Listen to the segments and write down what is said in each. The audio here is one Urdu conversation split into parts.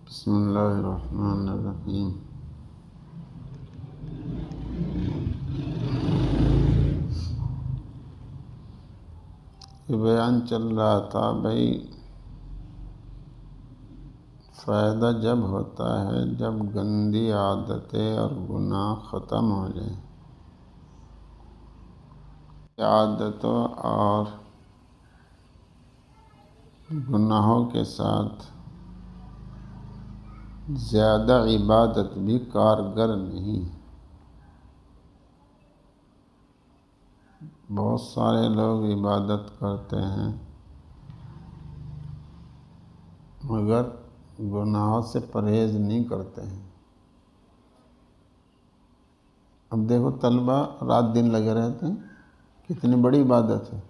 بسم اللہ الرحمن الرحیم۔ یہ بیان چل رہا تھا بھائی، فائدہ جب ہوتا ہے جب گندی عادتیں اور گناہ ختم ہو جائیں۔ عادتوں اور گناہوں کے ساتھ زیادہ عبادت بھی کارگر نہیں۔ بہت سارے لوگ عبادت کرتے ہیں مگر گناہوں سے پرہیز نہیں کرتے ہیں۔ اب دیکھو طلبہ رات دن لگے رہتے ہیں، کتنی بڑی عبادت ہے۔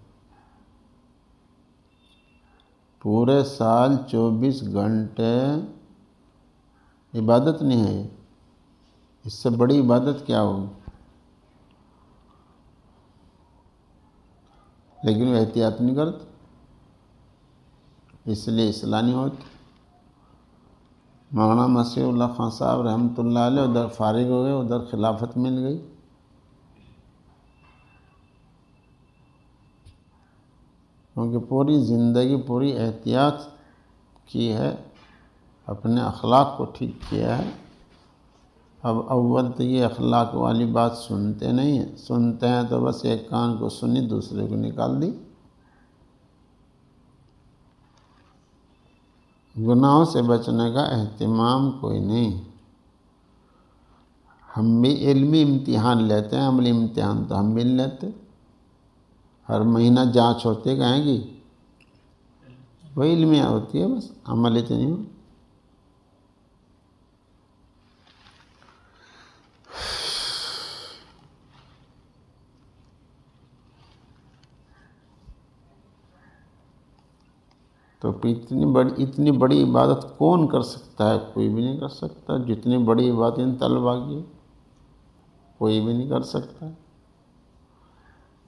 پورے سال 24 گھنٹے عبادت نہیں ہے، اس سے بڑی عبادت کیا ہوگی؟ لیکن وہ احتیاط نہیں کرتے، اس لیے اصلاح نہیں ہوتی۔ مولانا مسیح اللہ خان صاحب رحمۃ اللہ علیہ ادھر فارغ ہو گئے، ادھر خلافت مل گئی۔ کیونکہ پوری زندگی پوری احتیاط کی ہے، اپنے اخلاق کو ٹھیک کیا ہے۔ اب اول تو یہ اخلاق والی بات سنتے نہیں ہیں، سنتے ہیں تو بس ایک کان کو سنی دوسرے کو نکال دی۔ گناہوں سے بچنے کا اہتمام کوئی نہیں۔ ہم بھی علمی امتحان لیتے ہیں، عملی امتحان تو ہم بھی نہیں لیتے۔ ہر مہینہ جانچ ہوتی کہیں گی، وہی علمیہ ہوتی ہے، بس عملی تو نہیں ہو۔ تو اتنی بڑی عبادت کون کر سکتا ہے؟ کوئی بھی نہیں کر سکتا۔ جتنی بڑی عبادت ان طلبا کی کوئی بھی نہیں کر سکتا،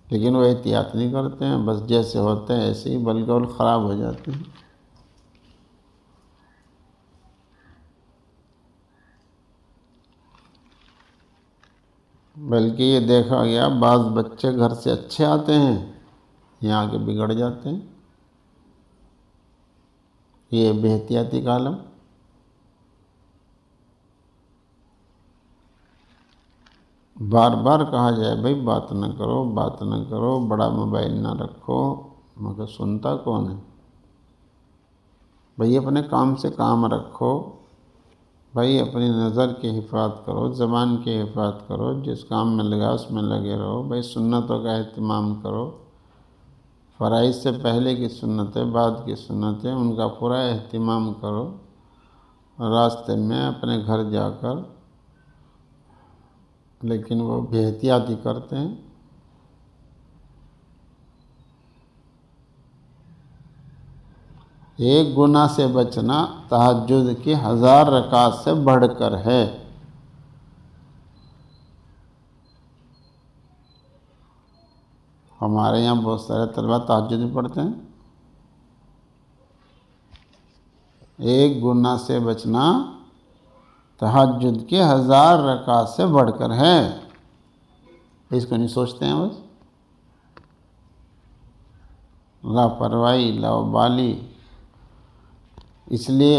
لیکن وہ احتیاط نہیں کرتے ہیں، بس جیسے ہوتے ہیں ایسے ہی بالکل خراب ہو جاتے ہیں۔ بلکہ یہ دیکھا گیا بعض بچے گھر سے اچھے آتے ہیں، یہاں کے بگڑ جاتے ہیں۔ یہ بے احتیاطی کا عالم۔ بار بار کہا جائے بھائی بات نہ کرو، بات نہ کرو، بڑا موبائل نہ رکھو، مگر سنتا کون ہے؟ بھائی اپنے کام سے کام رکھو، بھائی اپنی نظر کی حفاظت کرو، زبان کی حفاظت کرو، جس کام میں لگا اس میں لگے رہو، بھائی سنتوں کا اہتمام کرو، فرائض سے پہلے کی سنتیں بعد کی سنتیں ان کا پورا اہتمام کرو۔ راستے میں اپنے گھر جا کر، لیکن وہ بے احتیاطی کرتے ہیں۔ ایک گناہ سے بچنا تہجد کی 1000 رکعات سے بڑھ کر ہے۔ ہمارے یہاں بہت سارے طلبہ تہجد بھی پڑھتے ہیں۔ ایک گناہ سے بچنا تہجد کی 1000 رکعات سے بڑھ کر ہے، اس کو نہیں سوچتے ہیں۔ بس لاپرواہی، لاابالی، اس لیے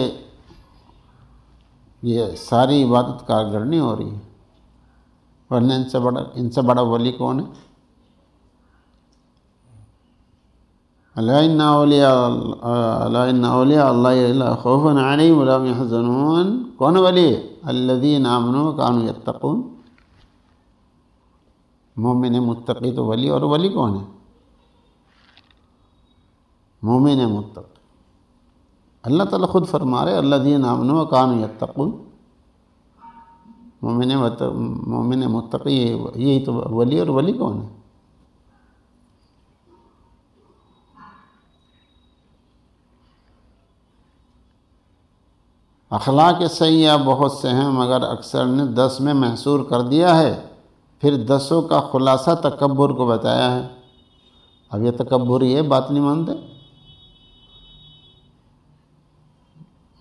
یہ ساری عبادت کارگر نہیں ہو رہی ہے۔ ورنہ ان سے بڑا ولی کون ہے؟ الا ان اولیاء اللہ لا خوف علیہم ولا هم يحزنون۔ کون ولی ہے؟ الذین آمنوا وکانوا یتقون۔ مومن متقی تو ولی، اور ولی کون ہے؟ مومن متقی۔ اللہ تعالیٰ خود فرما رہے الذین آمنوا وکانوا یتقون۔ مومن متقی یہی تو ولی، اور ولی کون ہے؟ اخلاق سیئہ بہت سے ہیں مگر اکثر نے 10 میں محصور کر دیا ہے، پھر 10 کا خلاصہ تکبر کو بتایا ہے۔ اب یہ تکبر یہ بات نہیں مانتے،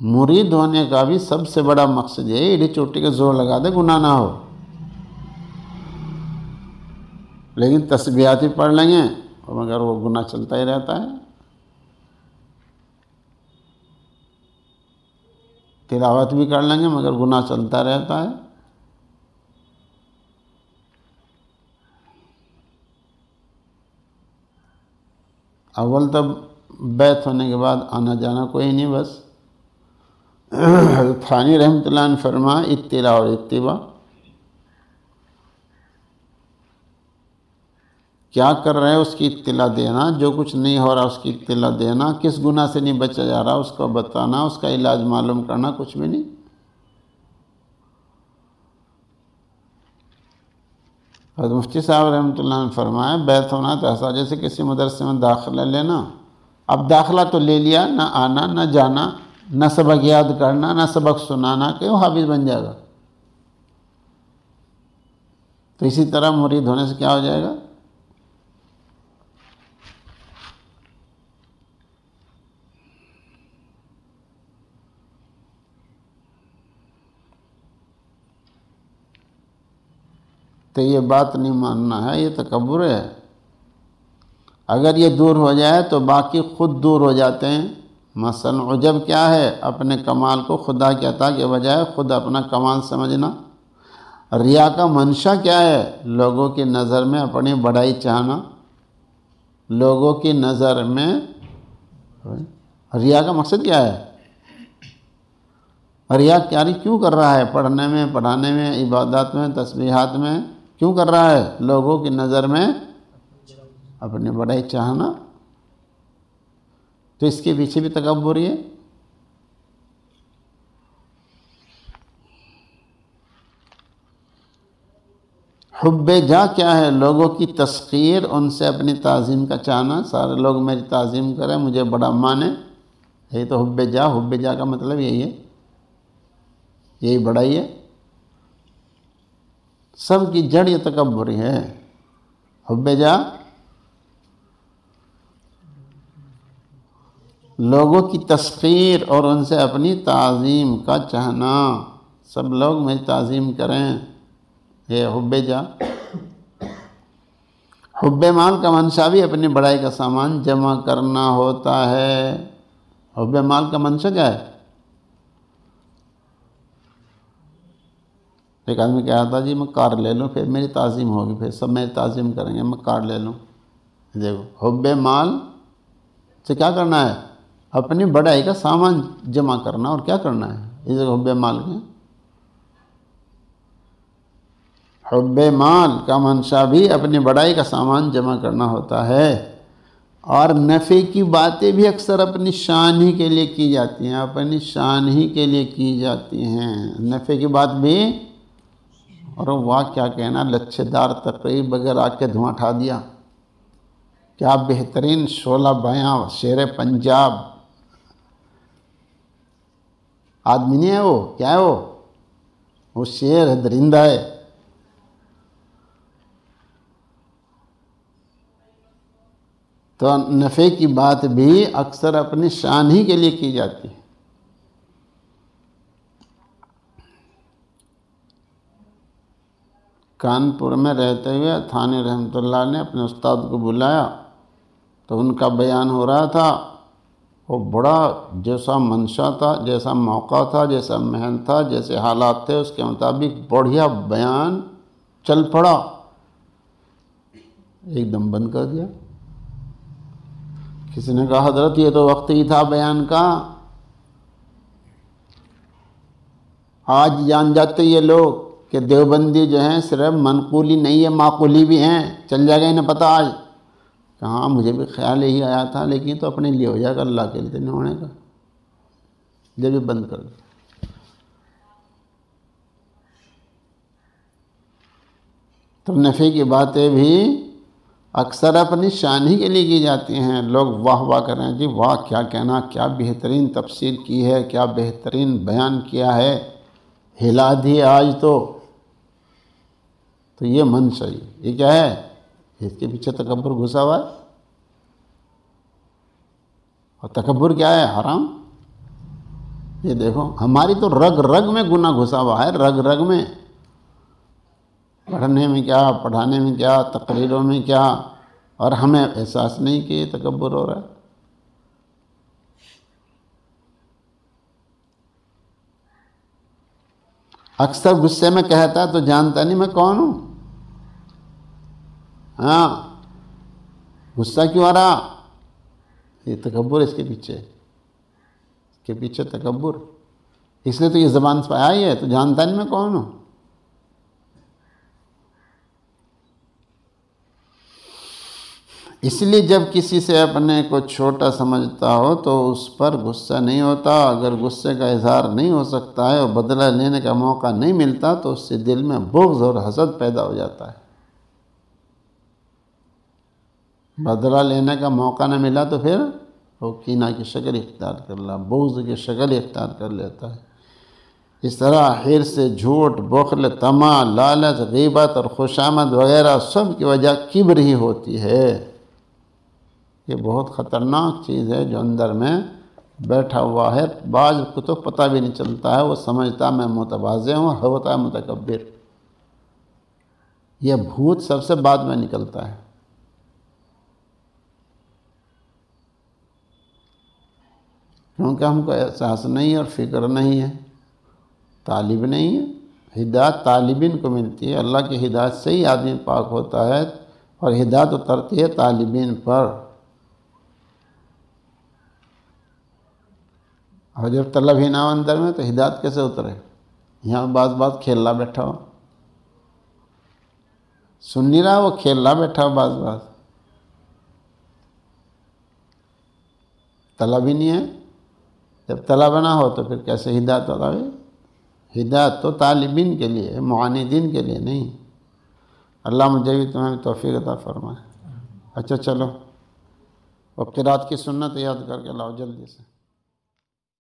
مرید ہونے کا بھی سب سے بڑا مقصد یہ ایڈی چوٹی کے زور لگا دے گناہ نہ ہو، لیکن تسبیحات ہی پڑھ لیں گے مگر وہ گناہ چلتا ہی رہتا ہے، تلاوت بھی کر لیں گے مگر گناہ چلتا رہتا ہے۔ اول تو بیت ہونے کے بعد آنا جانا کوئی نہیں، بس حضرت ثانی رحمۃ اللہ نے فرمایا اطلاع اور اتباع، کیا کر رہے ہیں اس کی اطلاع دینا، جو کچھ نہیں ہو رہا اس کی اطلاع دینا، کس گناہ سے نہیں بچا جا رہا اس کو بتانا، اس کا علاج معلوم کرنا، کچھ بھی نہیں۔ حضرت مفتی صاحب رحمۃ اللہ نے فرمایا بیت ہونا تو ایسا جیسے کسی مدرسے میں داخلہ لینا، اب داخلہ تو لے لیا، نہ آنا نہ جانا، نہ سبق یاد کرنا، نہ سبق سنانا، کہ وہ حافظ بن جائے گا۔ تو اسی طرح مرید ہونے سے کیا ہو جائے گا؟ تو یہ بات نہیں ماننا ہے، یہ تکبر ہے۔ اگر یہ دور ہو جائے تو باقی خود دور ہو جاتے ہیں۔ مثلا عجب کیا ہے؟ اپنے کمال کو خدا کی عطا کے بجائے خود اپنا کمال سمجھنا۔ ریا کا منشا کیا ہے؟ لوگوں کی نظر میں اپنی بڑائی چاہنا، لوگوں کی نظر میں۔ ریا کا مقصد کیا ہے؟ ریا کیوں کر رہا ہے؟ پڑھنے میں، پڑھانے میں، عبادات میں، تسبیحات میں کیوں کر رہا ہے؟ لوگوں کی نظر میں اپنی بڑائی چاہنا۔ تو اس کے پیچھے بھی تکبر ہے۔ حب جا کیا ہے؟ لوگوں کی تسخیر، ان سے اپنی تعظیم کا چاہنا، سارے لوگ میری تعظیم کریں، مجھے بڑا مانے، یہی تو حب جا۔ حب جا کا مطلب یہی ہے، یہی بڑائی ہے۔ سب کی جڑ یہ تکبر ہے، حب جا، لوگوں کی تسخیر اور ان سے اپنی تعظیم کا چاہنا، سب لوگ میری تعظیم کریں، یہ حب جا۔ حب مال کا منشا بھی اپنی بڑائی کا سامان جمع کرنا ہوتا ہے۔ حب مال کا منشا کیا ہے؟ ایک آدمی کہا تھا جی میں کار لے لوں پھر میری تعظیم ہوگی، پھر سب میری تعظیم کریں گے، میں کار لے لوں۔ دیکھو حب مال سے کیا کرنا ہے؟ اپنی بڑائی کا سامان جمع کرنا، اور کیا کرنا ہے؟ اس حب مال کے حب مال کا منشا بھی اپنی بڑائی کا سامان جمع کرنا ہوتا ہے۔ اور نفع کی باتیں بھی اکثر اپنی شان ہی کے لیے کی جاتی ہیں، اپنی شان ہی کے لیے کی جاتی ہیں۔ نفع کی بات بھی، اور واہ کیا کہنا، لچھے دار تقریب بغیر آگ کے دھواں اٹھا دیا، کیا بہترین شعلہ بیاں، شیر پنجاب۔ آدمی نہیں ہے وہ، کیا ہے وہ شیر ہے، درندہ ہے۔ تو نفع کی بات بھی اکثر اپنی شان ہی کے لیے کی جاتی ہے۔ کانپور میں رہتے ہوئے ثانی رحمۃ اللہ نے اپنے استاد کو بلایا تو ان کا بیان ہو رہا تھا، وہ بڑا جیسا منشا تھا، جیسا موقع تھا، جیسا محنت تھا، جیسے حالات تھے اس کے مطابق بڑھیا بیان چل پڑا، ایک دم بند کر دیا۔ کسی نے کہا حضرت یہ تو وقت ہی تھا بیان کا، آج جان جاتے یہ لوگ کہ دیوبندی جو ہیں صرف منقولی نہیں ہے، معقولی بھی ہیں، چل جائے گا انہیں پتہ آج۔ کہاں مجھے بھی خیال یہی آیا تھا، لیکن یہ تو اپنے لیے ہو جائے گا، اللہ کے لیے نہیں ہونے کا، جب یہ بند کر دیا۔ تو نفع کی باتیں بھی اکثر اپنی شان ہی کے لیے کی جاتی ہیں۔ لوگ واہ واہ کریں، جی واہ کیا کہنا، کیا بہترین تفسیر کی ہے، کیا بہترین بیان کیا ہے، ہلا دی آج تو یہ منشا، یہ کیا ہے؟ اس کے پیچھے تکبر گھسا ہوا ہے۔ اور تکبر کیا ہے؟ حرام۔ یہ دیکھو ہماری تو رگ رگ میں گناہ گھسا ہوا ہے، رگ رگ میں، پڑھنے میں کیا، پڑھانے میں کیا، تقریروں میں کیا، اور ہمیں احساس نہیں کہ یہ تکبر ہو رہا ہے۔ اکثر غصے میں کہتا ہے تو جانتا نہیں میں کون ہوں۔ ہاں، غصہ کیوں آ رہا؟ یہ تکبر اس کے پیچھے، اس کے پیچھے تکبر، اس لیے تو یہ زبان سے آیا ہی ہے، تو جانتا نہیں میں کون ہوں۔ اس لیے جب کسی سے اپنے کو چھوٹا سمجھتا ہو تو اس پر غصہ نہیں ہوتا، اگر غصے کا اظہار نہیں ہو سکتا ہے اور بدلہ لینے کا موقع نہیں ملتا تو اس سے دل میں بغض اور حسد پیدا ہو جاتا ہے۔ بدلہ لینے کا موقع نہ ملا تو پھر وہ کینہ کی شکل اختیار کر لا، بغض کی شکل اختیار کر لیتا ہے۔ اس طرح حرص، جھوٹ، بخل، طمع، لالچ، غیبت اور خوشامد وغیرہ سب کی وجہ کبر ہی ہوتی ہے۔ یہ بہت خطرناک چیز ہے جو اندر میں بیٹھا ہوا ہے، بعض کو تو پتہ بھی نہیں چلتا ہے، وہ سمجھتا میں متواضع ہوں، ہوتا ہے متکبر۔ یہ بھوت سب سے بعد میں نکلتا ہے، کیونکہ ہم کو احساس نہیں اور فکر نہیں ہے، طالب نہیں ہے۔ ہدایت طالبین کو ملتی ہے، اللہ کی ہدایت سے ہی آدمی پاک ہوتا ہے، اور ہدایت اترتی ہے طالبین پر۔ اور جب طلب ہی نہ ہو اندر میں تو ہدایت کیسے اترے؟ یہاں بعض کھیلنا بیٹھا ہو، سن نہیں رہا، وہ کھیلنا بیٹھا ہو، بعض طلب ہی نہیں ہے۔ جب طلب نہ ہو تو پھر کیسے ہدایت ہوتا ہے؟ ہدایت تو طالبین کے لیے، معاندین کے لیے نہیں۔ اللہ مجھے بھی تمہیں توفیق عطا فرمائے۔ اچھا چلو، اور قرات کی سنت یاد کر کے لاؤ جلدی سے۔